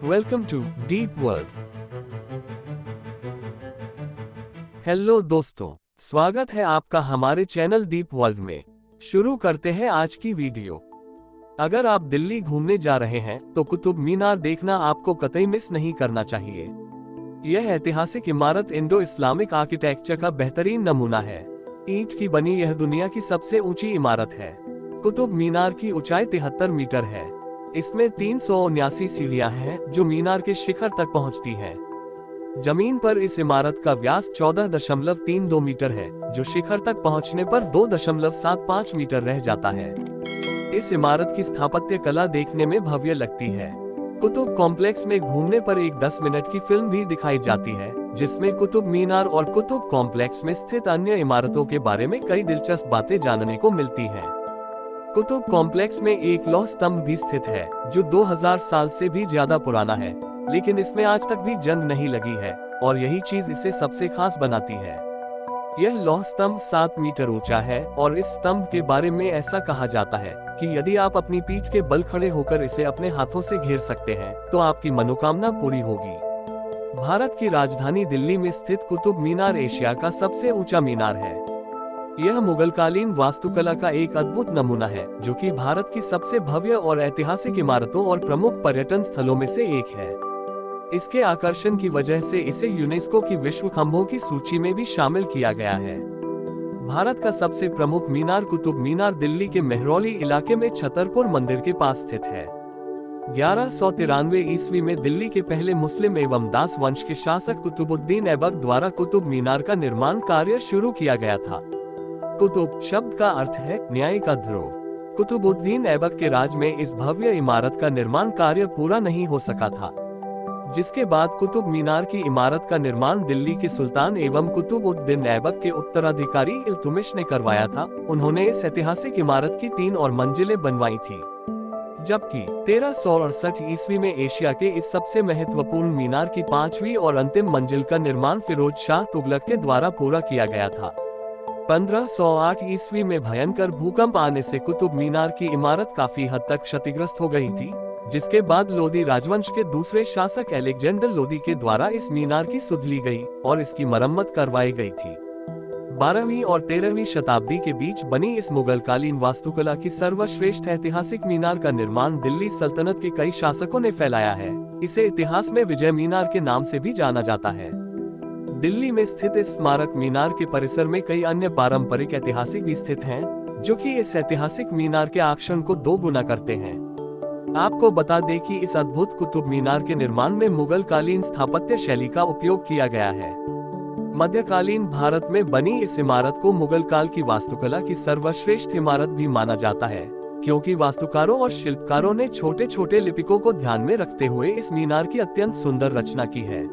Welcome to deep world. Hello दोस्तों, स्वागत है आपका हमारे चैनल डीप वर्ल्ड में। शुरू करते हैं आज की वीडियो। अगर आप दिल्ली घूमने जा रहे हैं तो कुतुब मीनार देखना आपको कतई मिस नहीं करना चाहिए। यह ऐतिहासिक इमारत इंडो इस्लामिक आर्किटेक्चर का बेहतरीन नमूना है। ईंट की बनी यह दुनिया की सबसे ऊंची इमारत है। कुतुब मीनार की ऊंचाई 73 मीटर है। इसमें 379 सीढ़ियां हैं जो मीनार के शिखर तक पहुंचती हैं। जमीन पर इस इमारत का व्यास 14.32 मीटर है, जो शिखर तक पहुंचने पर 2.75 मीटर रह जाता है। इस इमारत की स्थापत्य कला देखने में भव्य लगती है। कुतुब कॉम्प्लेक्स में घूमने पर एक 10 मिनट की फिल्म भी दिखाई जाती है, जिसमें कुतुब मीनार और कुतुब कॉम्प्लेक्स में स्थित अन्य इमारतों के बारे में कई दिलचस्प बातें जानने को मिलती हैं। कुतुब कॉम्प्लेक्स में एक लौह स्तंभ भी स्थित है, जो 2000 साल से भी ज्यादा पुराना है, लेकिन इसमें आज तक भी जंग नहीं लगी है और यही चीज इसे सबसे खास बनाती है। यह लौह स्तंभ 7 मीटर ऊंचा है और इस स्तंभ के बारे में ऐसा कहा जाता है कि यदि आप अपनी पीठ के बल खड़े होकर इसे अपने हाथों से घेर सकते हैं तो आपकी मनोकामना पूरी होगी। भारत की राजधानी दिल्ली में स्थित कुतुब मीनार एशिया का सबसे ऊंचा मीनार है। यह मुगलकालीन वास्तुकला का एक अद्भुत नमूना है, जो कि भारत की सबसे भव्य और ऐतिहासिक इमारतों और प्रमुख पर्यटन स्थलों में से एक है। इसके आकर्षण की वजह से इसे यूनेस्को की विश्व खंभों की सूची में भी शामिल किया गया है। भारत का सबसे प्रमुख मीनार कुतुब मीनार दिल्ली के मेहरौली इलाके में छतरपुर मंदिर के पास स्थित है। 1193 ईस्वी में दिल्ली के पहले मुस्लिम एवं दास वंश के शासक कुतुबुद्दीन ऐबक द्वारा कुतुब मीनार का निर्माण कार्य शुरू किया गया था। कुतुब शब्द का अर्थ है न्याय का ध्रुव। कुतुबुद्दीन ऐबक के राज में इस भव्य इमारत का निर्माण कार्य पूरा नहीं हो सका था, जिसके बाद कुतुब मीनार की इमारत का निर्माण दिल्ली के सुल्तान एवं कुतुबुद्दीन ऐबक के उत्तराधिकारी इल्तुमिश ने करवाया था। उन्होंने इस ऐतिहासिक इमारत की 3 और मंजिलें बनवाई थी, जबकि 1368 ईस्वी में एशिया के इस सबसे महत्वपूर्ण मीनार की 5वीं और अंतिम मंजिल का निर्माण फिरोज शाह तुगलक के द्वारा पूरा किया गया था। 1508 ईस्वी में भयंकर भूकंप आने से कुतुब मीनार की इमारत काफी हद तक क्षतिग्रस्त हो गई थी, जिसके बाद लोदी राजवंश के दूसरे शासक अलेक्जेंडर लोदी के द्वारा इस मीनार की सुध ली गई और इसकी मरम्मत करवाई गई थी। 12वीं और 13वीं शताब्दी के बीच बनी इस मुगलकालीन वास्तुकला की सर्वश्रेष्ठ ऐतिहासिक मीनार का निर्माण दिल्ली सल्तनत के कई शासकों ने फैलाया है। इसे इतिहास में विजय मीनार के नाम से भी जाना जाता है। दिल्ली में स्थित इस स्मारक मीनार के परिसर में कई अन्य पारंपरिक ऐतिहासिक भी स्थित हैं, जो कि इस ऐतिहासिक मीनार के आकर्षण को 2 गुना करते हैं। आपको बता दें कि इस अद्भुत कुतुब मीनार के निर्माण में मुगल कालीन स्थापत्य शैली का उपयोग किया गया है। मध्यकालीन भारत में बनी इस इमारत को मुगल काल की वास्तुकला की सर्वश्रेष्ठ इमारत भी माना जाता है, क्योंकि वास्तुकारों और शिल्पकारों ने छोटे छोटे लिपिकों को ध्यान में रखते हुए इस मीनार की अत्यंत सुंदर रचना की है।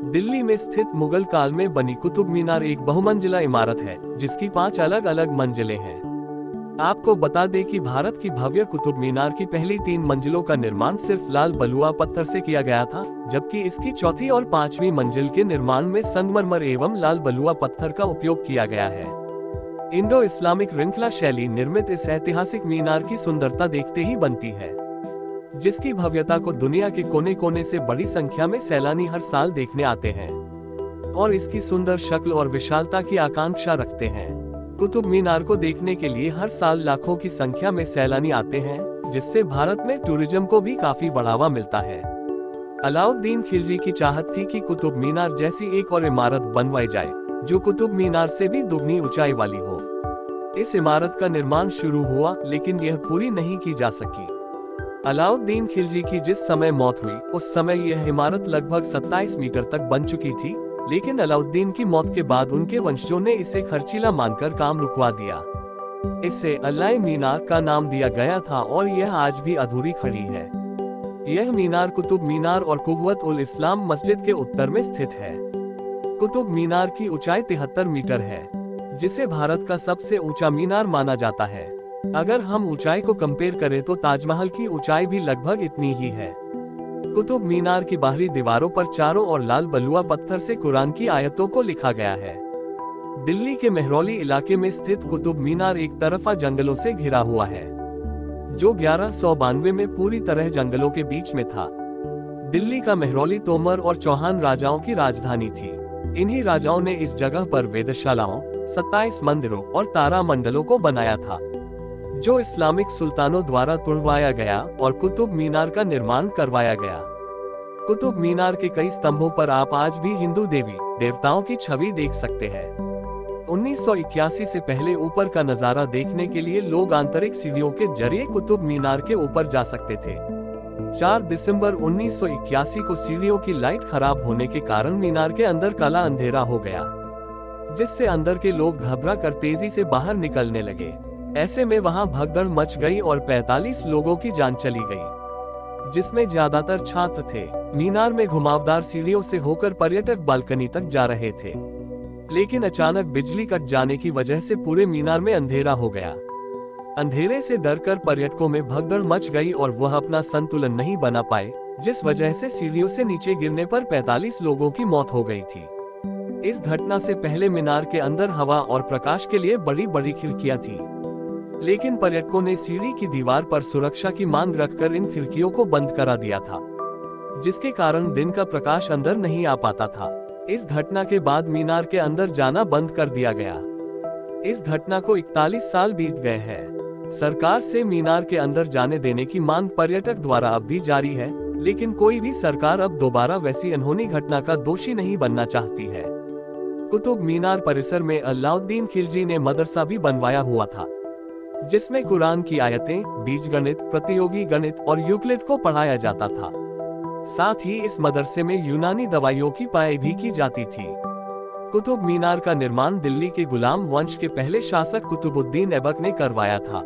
दिल्ली में स्थित मुगल काल में बनी कुतुब मीनार एक बहुमंजिला इमारत है, जिसकी 5 अलग अलग मंजिलें हैं। आपको बता दें कि भारत की भव्य कुतुब मीनार की पहली 3 मंजिलों का निर्माण सिर्फ लाल बलुआ पत्थर से किया गया था, जबकि इसकी 4थी और 5वीं मंजिल के निर्माण में संगमरमर एवं लाल बलुआ पत्थर का उपयोग किया गया है। इंडो इस्लामिक श्रृंखला शैली निर्मित इस ऐतिहासिक मीनार की सुंदरता देखते ही बनती है, जिसकी भव्यता को दुनिया के कोने कोने से बड़ी संख्या में सैलानी हर साल देखने आते हैं और इसकी सुंदर शक्ल और विशालता की आकांक्षा रखते हैं। कुतुब मीनार को देखने के लिए हर साल लाखों की संख्या में सैलानी आते हैं, जिससे भारत में टूरिज्म को भी काफी बढ़ावा मिलता है। अलाउद्दीन खिलजी की चाहत थी कि कुतुब मीनार जैसी एक और इमारत बनवाई जाए, जो कुतुब मीनार से भी दुगनी ऊंचाई वाली हो। इस इमारत का निर्माण शुरू हुआ, लेकिन यह पूरी नहीं की जा सकी। अलाउद्दीन खिलजी की जिस समय मौत हुई, उस समय यह इमारत लगभग 27 मीटर तक बन चुकी थी, लेकिन अलाउद्दीन की मौत के बाद उनके वंशजों ने इसे खर्चीला मानकर काम रुकवा दिया। इससे अलाई मीनार का नाम दिया गया था और यह आज भी अधूरी खड़ी है। यह मीनार कुतुब मीनार और कुव्वत उल इस्लाम मस्जिद के उत्तर में स्थित है। कुतुब मीनार की ऊंचाई 73 मीटर है, जिसे भारत का सबसे ऊंचा मीनार माना जाता है। अगर हम ऊंचाई को कंपेयर करें तो ताजमहल की ऊंचाई भी लगभग इतनी ही है। कुतुब मीनार की बाहरी दीवारों पर चारों ओर लाल बलुआ पत्थर से कुरान की आयतों को लिखा गया है। दिल्ली के मेहरौली इलाके में स्थित कुतुब मीनार एक तरफा जंगलों से घिरा हुआ है, जो 1192 में पूरी तरह जंगलों के बीच में था। दिल्ली का मेहरौली तोमर और चौहान राजाओं की राजधानी थी। इन्हीं राजाओं ने इस जगह पर वेधशालाओं, 27 मंदिरों और तारा मंडलों को बनाया था, जो इस्लामिक सुल्तानों द्वारा तुड़वाया गया और कुतुब मीनार का निर्माण करवाया गया। कुतुब मीनार के कई स्तंभों पर आप आज भी हिंदू देवी देवताओं की छवि देख सकते हैं। 1981 से पहले ऊपर का नजारा देखने के लिए लोग आंतरिक सीढ़ियों के जरिए कुतुब मीनार के ऊपर जा सकते थे। 4 दिसंबर 1981 को सीढ़ियों की लाइट खराब होने के कारण मीनार के अंदर काला अंधेरा हो गया, जिससे अंदर के लोग घबरा कर तेजी से बाहर निकलने लगे। ऐसे में वहां भगदड़ मच गई और 45 लोगों की जान चली गई, जिसमें ज्यादातर छात्र थे। मीनार में घुमावदार सीढ़ियों से होकर पर्यटक बालकनी तक जा रहे थे, लेकिन अचानक बिजली कट जाने की वजह से पूरे मीनार में अंधेरा हो गया। अंधेरे से डरकर पर्यटकों में भगदड़ मच गई और वह अपना संतुलन नहीं बना पाए, जिस वजह से सीढ़ियों से नीचे गिरने पर 45 लोगों की मौत हो गई थी। इस घटना से पहले मीनार के अंदर हवा और प्रकाश के लिए बड़ी बड़ी खिड़कियां थी, लेकिन पर्यटकों ने सीढ़ी की दीवार पर सुरक्षा की मांग रखकर इन खिड़कियों को बंद करा दिया था, जिसके कारण दिन का प्रकाश अंदर नहीं आ पाता था। इस घटना के बाद मीनार के अंदर जाना बंद कर दिया गया। इस घटना को 41 साल बीत गए हैं। सरकार से मीनार के अंदर जाने देने की मांग पर्यटक द्वारा अब भी जारी है, लेकिन कोई भी सरकार अब दोबारा वैसी अनहोनी घटना का दोषी नहीं बनना चाहती है। कुतुब मीनार परिसर में अलाउद्दीन खिलजी ने मदरसा भी बनवाया हुआ था, जिसमें कुरान की आयतें, बीजगणित, प्रतियोगी गणित और यूक्लिड को पढ़ाया जाता था। साथ ही इस मदरसे में यूनानी दवाइयों की पढ़ाई भी की जाती थी। कुतुब मीनार का निर्माण दिल्ली के गुलाम वंश के पहले शासक कुतुबुद्दीन ऐबक ने करवाया था।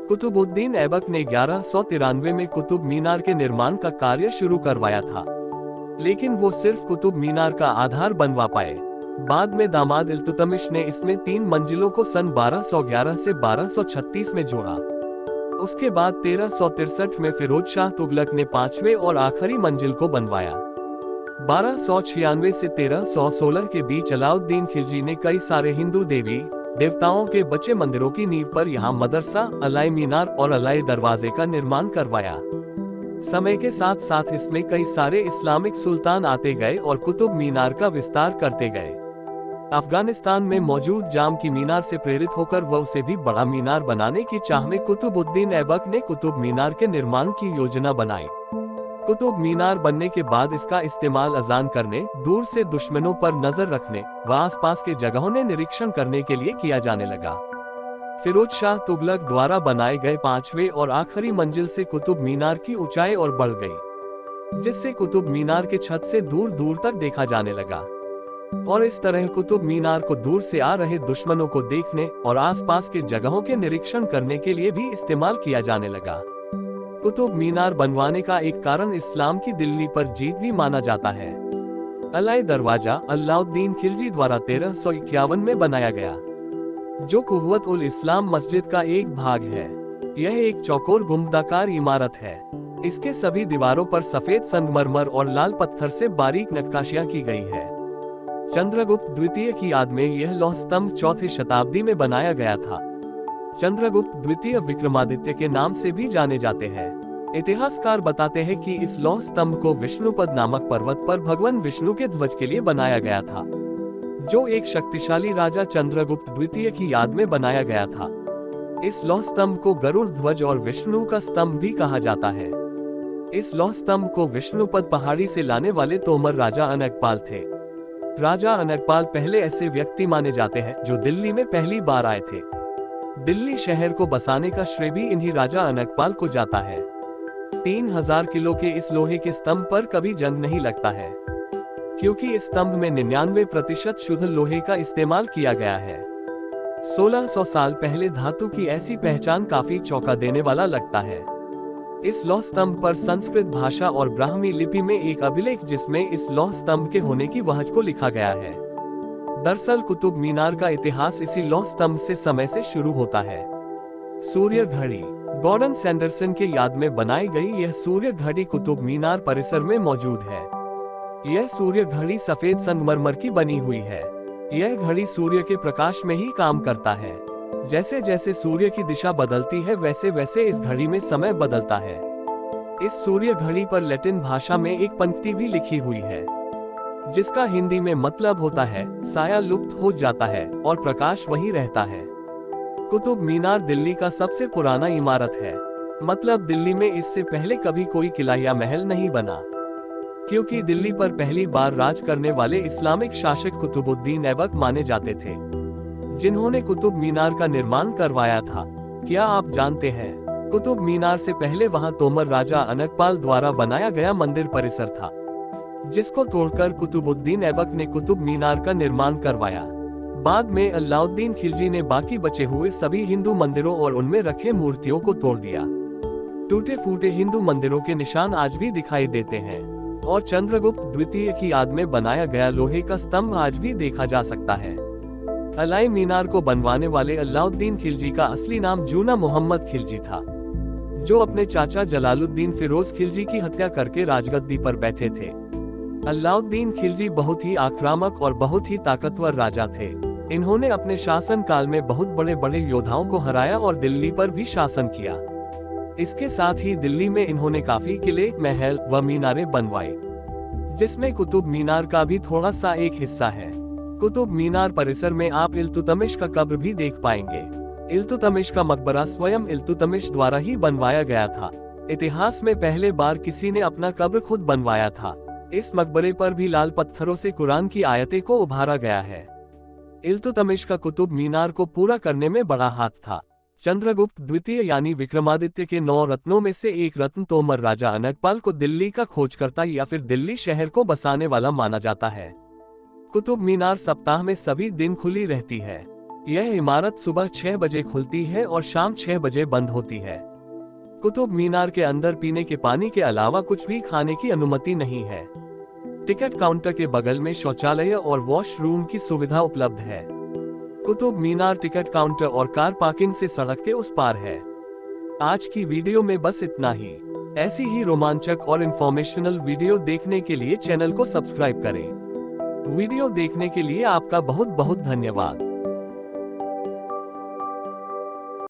कुतुबुद्दीन ऐबक ने 1193 में कुतुब मीनार के निर्माण का कार्य शुरू करवाया था, लेकिन वो सिर्फ कुतुब मीनार का आधार बनवा पाए। बाद में दामाद इल्तुतमिश ने इसमें 3 मंजिलों को सन 1211 से 1236 में जोड़ा। उसके बाद 1363 में फिरोज शाह तुगलक ने 5वें और आखिरी मंजिल को बनवाया। 1296 से 1316 के बीच अलाउद्दीन खिलजी ने कई सारे हिंदू देवी देवताओं के बचे मंदिरों की नींव पर यहाँ मदरसा, अलाई मीनार और अलाई दरवाजे का निर्माण करवाया। समय के साथ साथ इसमें कई सारे इस्लामिक सुल्तान आते गए और कुतुब मीनार का विस्तार करते गए। अफगानिस्तान में मौजूद जाम की मीनार से प्रेरित होकर वह उसे भी बड़ा मीनार बनाने की चाह में कुतुबुद्दीन ऐबक ने कुतुब मीनार के निर्माण की योजना बनाई। कुतुब मीनार बनने के बाद इसका इस्तेमाल अजान करने, दूर से दुश्मनों पर नजर रखने व आसपास के जगहों ने निरीक्षण करने के लिए किया जाने लगा। फिरोज शाह तुगलक द्वारा बनाए गए 5वें और आखिरी मंजिल से कुतुब मीनार की ऊंचाई और बढ़ गई, जिससे कुतुब मीनार के छत से दूर दूर तक देखा जाने लगा और इस तरह कुतुब मीनार को दूर से आ रहे दुश्मनों को देखने और आसपास के जगहों के निरीक्षण करने के लिए भी इस्तेमाल किया जाने लगा। कुतुब मीनार बनवाने का एक कारण इस्लाम की दिल्ली पर जीत भी माना जाता है। अलाई दरवाजा अलाउद्दीन खिलजी द्वारा 1351 में बनाया गया, जो कुव्वत उल इस्लाम मस्जिद का एक भाग है। यह एक चौकोर गुंबदाकार इमारत है। इसके सभी दीवारों पर सफेद संगमरमर और लाल पत्थर से बारीक नक्काशियां की गई है। चंद्रगुप्त द्वितीय की याद में यह लौह स्तंभ 4वीं शताब्दी में बनाया गया था। चंद्रगुप्त द्वितीय विक्रमादित्य के नाम से भी जाने जाते हैं। इतिहासकार बताते हैं कि इस लौह स्तंभ को विष्णुपद नामक पर्वत पर भगवान विष्णु के ध्वज के लिए बनाया गया था, जो एक शक्तिशाली राजा चंद्रगुप्त द्वितीय की याद में बनाया गया था। इस लौह स्तंभ को गरुड़ ध्वज और विष्णु का स्तंभ भी कहा जाता है। इस लौह स्तंभ को विष्णुपद पहाड़ी से लाने वाले तोमर राजा अनकपाल थे। राजा अनकपाल पहले ऐसे व्यक्ति माने जाते हैं जो दिल्ली में पहली बार आए थे। दिल्ली शहर को बसाने का श्रेय भी इन्हीं राजा अनकपाल को जाता है। 3000 किलो के इस लोहे के स्तंभ पर कभी जंग नहीं लगता है, क्योंकि इस स्तंभ में 99% शुद्ध लोहे का इस्तेमाल किया गया है। 1600 साल पहले धातु की ऐसी पहचान काफी चौंका देने वाला लगता है। इस लौह स्तंभ पर संस्कृत भाषा और ब्राह्मी लिपि में एक अभिलेख जिसमें इस लौह स्तंभ के होने की वजह को लिखा गया है। दरअसल कुतुब मीनार का इतिहास इसी लौह स्तंभ से समय से शुरू होता है। सूर्य घड़ी गॉर्डन सैंडरसन के याद में बनाई गई यह सूर्य घड़ी कुतुब मीनार परिसर में मौजूद है। यह सूर्य घड़ी सफेद संगमरमर की बनी हुई है। यह घड़ी सूर्य के प्रकाश में ही काम करता है। जैसे जैसे सूर्य की दिशा बदलती है वैसे वैसे इस घड़ी में समय बदलता है। इस सूर्य घड़ी पर लैटिन भाषा में एक पंक्ति भी लिखी हुई है, जिसका हिंदी में मतलब होता है साया लुप्त हो जाता है और प्रकाश वही रहता है। कुतुब मीनार दिल्ली का सबसे पुराना इमारत है, मतलब दिल्ली में इससे पहले कभी कोई किला या महल नहीं बना, क्योंकि दिल्ली पर पहली बार राज करने वाले इस्लामिक शासक कुतुबुद्दीन ऐबक माने जाते थे, जिन्होंने कुतुब मीनार का निर्माण करवाया था। क्या आप जानते हैं, कुतुब मीनार से पहले वहां तोमर राजा अनकपाल द्वारा बनाया गया मंदिर परिसर था, जिसको तोड़कर कुतुबुद्दीन ऐबक ने कुतुब मीनार का निर्माण करवाया। बाद में अलाउद्दीन खिलजी ने बाकी बचे हुए सभी हिंदू मंदिरों और उनमें रखे मूर्तियों को तोड़ दिया। टूटे फूटे हिंदू मंदिरों के निशान आज भी दिखाई देते हैं और चंद्रगुप्त द्वितीय की याद में बनाया गया लोहे का स्तंभ आज भी देखा जा सकता है। अलाई मीनार को बनवाने वाले अलाउद्दीन खिलजी का असली नाम जूना मोहम्मद खिलजी था, जो अपने चाचा जलालुद्दीन फिरोज खिलजी की हत्या करके राजगद्दी पर बैठे थे। अलाउद्दीन खिलजी बहुत ही आक्रामक और बहुत ही ताकतवर राजा थे। इन्होंने अपने शासन काल में बहुत बड़े बड़े योद्धाओं को हराया और दिल्ली पर भी शासन किया। इसके साथ ही दिल्ली में इन्होंने काफी किले, महल व मीनारें बनवाई, जिसमें कुतुब मीनार का भी थोड़ा सा एक हिस्सा है। कुतुब मीनार परिसर में आप इल्तुतमिश का कब्र भी देख पाएंगे। इल्तुतमिश का मकबरा स्वयं इल्तुतमिश द्वारा ही बनवाया गया था। इतिहास में पहले बार किसी ने अपना कब्र खुद बनवाया था। इस मकबरे पर भी लाल पत्थरों से कुरान की आयतें को उभारा गया है। इल्तुतमिश का कुतुब मीनार को पूरा करने में बड़ा हाथ था। चंद्रगुप्त द्वितीय यानी विक्रमादित्य के 9 रत्नों में से एक रत्न तोमर राजा अनकपाल को दिल्ली का खोजकर्ता या फिर दिल्ली शहर को बसाने वाला माना जाता है। कुतुब मीनार सप्ताह में सभी दिन खुली रहती है। यह इमारत सुबह 6 बजे खुलती है और शाम 6 बजे बंद होती है। कुतुब मीनार के अंदर पीने के पानी के अलावा कुछ भी खाने की अनुमति नहीं है। टिकट काउंटर के बगल में शौचालय और वॉशरूम की सुविधा उपलब्ध है। कुतुब मीनार टिकट काउंटर और कार पार्किंग से सड़क के उस पार है। आज की वीडियो में बस इतना ही। ऐसी ही रोमांचक और इंफॉर्मेशनल वीडियो देखने के लिए चैनल को सब्सक्राइब करें। वीडियो देखने के लिए आपका बहुत बहुत धन्यवाद।